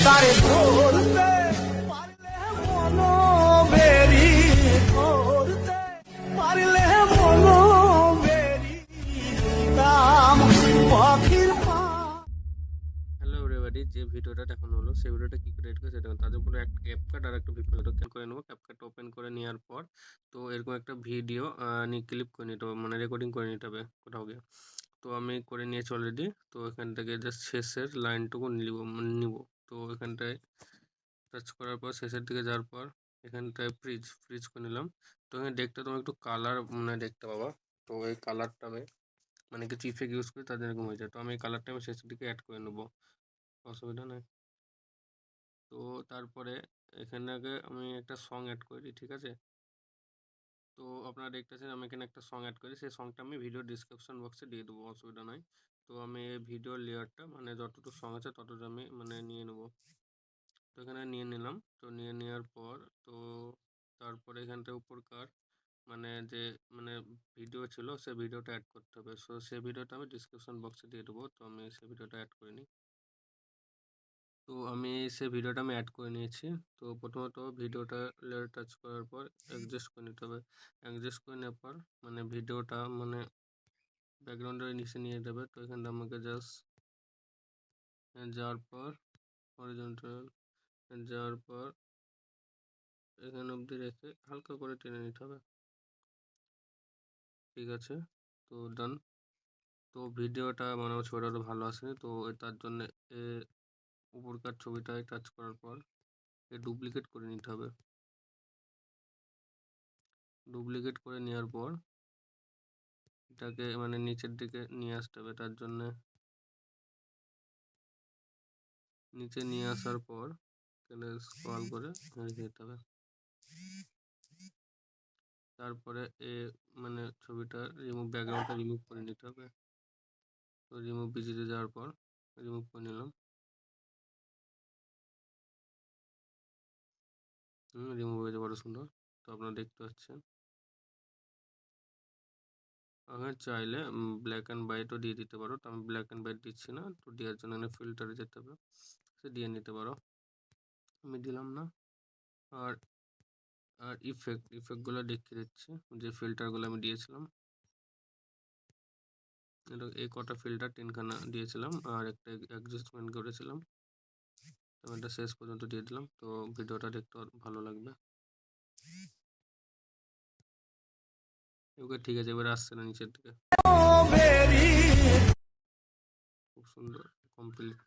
তারে ধরতে পারলে মনো বেরি ধরতে পারলে মনো বেরি দাম পাখির পা। হ্যালো এভরিবডি, যে ভিডিওটা এখন হলো সেই ভিডিওটা কি করে এডিট করে সেটা তার জন্য একটা ক্যাপকাট আর একটা ভিডিও করে নেবো। ক্যাপকাটটা ওপেন করে নেওয়ার পর তো এরকম একটা ভিডিও ক্লিপ করে নিতে হবে, মানে রেকর্ডিং করে নিতে হবে কোথাও গিয়ে। তো আমি করে নিয়েছি অলরেডি। তো এখান থেকে জাস্ট শেষের লাইনটুকু নিব। তো এখানটায় টাচ করার পর শেষের দিকে যাওয়ার পর এখানটায় ফ্রিজ করে নিলাম। তো এখানে দেখতে তোমার একটু কালার মানে দেখতে পাবা। তো এই কালারটা আমি মানে কিছু ইফেক্ট ইউজ করি তাদের এরকম হয়ে যায়। তো আমি এই কালারটা আমি শেষের দিকে অ্যাড করে নেবো, অসুবিধা নেই। তো তারপরে এখানে আগে আমি একটা সং অ্যাড করি, ঠিক আছে। তো আপনারা দেখতেছেন আমি এখানে একটা সং অ্যাড করি, সেই সংটা আমি ভিডিও ডিসক্রিপশন বক্সে দিয়ে দেবো, অসুবিধা নাই। তো আমি এই ভিডিও লেয়ারটা মানে যতটুকু সং আছে ততটুকু আমি মানে নিয়ে নেব। তো এখানে নিয়ে নিলাম। তো নিয়ে নেওয়ার পর তো তারপরে এখানটা উপরকার মানে যে মানে ভিডিও ছিল সেই ভিডিওটা অ্যাড করতে হবে। সো সেই ভিডিওটা আমি ডিসক্রিপশন বক্সে দিয়ে দেবো। তো আমি সেই ভিডিওটা অ্যাড করে নিই। তো আমি সেই ভিডিওটা আমি অ্যাড করে নিয়েছি। তো প্রথমত ভিডিওটা লেয়ার টাচ করার পর অ্যাডজাস্ট করে নিতে হবে। অ্যাডজাস্ট করে নেওয়ার পর মানে ভিডিওটা মানে ব্যাকগ্রাউন্ডের নিচে নিয়ে যাবে। তো এখানে আমাকে জাস্ট যাওয়ার পর হরিজন্টাল যাওয়ার পর এখানে অবধি রেখে হালকা করে টেনে নিতে হবে, ঠিক আছে। তো ডান। তো ভিডিওটা মনে হচ্ছে ওটা ভালো আসেনি, তো তার জন্য উপরকার ছবিটায় টাচ করার পর ডুপ্লিকেট করে নিতে হবে। ডুপ্লিকেট করে নেওয়ার পর এটাকে মানে নিচের দিকে নিয়ে আসতে হবে। তার জন্য নিচে নিয়ে আসার পর এখানে স্ক্রল করে রেখে দিতে হবে। তারপরে মানে ছবিটা ব্যাকগ্রাউন্ডটা রিমুভ করে নিতে হবে। তো রিমুভ ভিজিটে যাওয়ার পর রিমুভ করে নিলাম। রিমুভ হয়ে যাবে, বড় সুন্দর। তো আপনারা দেখতে পাচ্ছেন। আমি চাইলে ব্ল্যাক অ্যান্ড হোয়াইটও দিয়ে দিতে পারো। তো আমি ব্ল্যাক অ্যান্ড হোয়াইট দিচ্ছি না, তো দেওয়ার জন্য এখানে ফিল্টারে যেতে হবে, সে দিয়ে নিতে পারো। আমি দিলাম না। আর আর ইফেক্টগুলো দেখিয়ে দিচ্ছি, যে ফিল্টারগুলো আমি দিয়েছিলাম। এটা এই কটা ফিল্টার 3খানা দিয়েছিলাম আর একটা অ্যাডজাস্টমেন্ট করেছিলাম। আমি এটা শেষ পর্যন্ত দিয়ে দিলাম। তো ভিডিওটা দেখতে ভালো লাগবে। ওকে, ঠিক আছে, এবার আসছে না নিচের দিকে, খুব সুন্দর কমপ্লিট।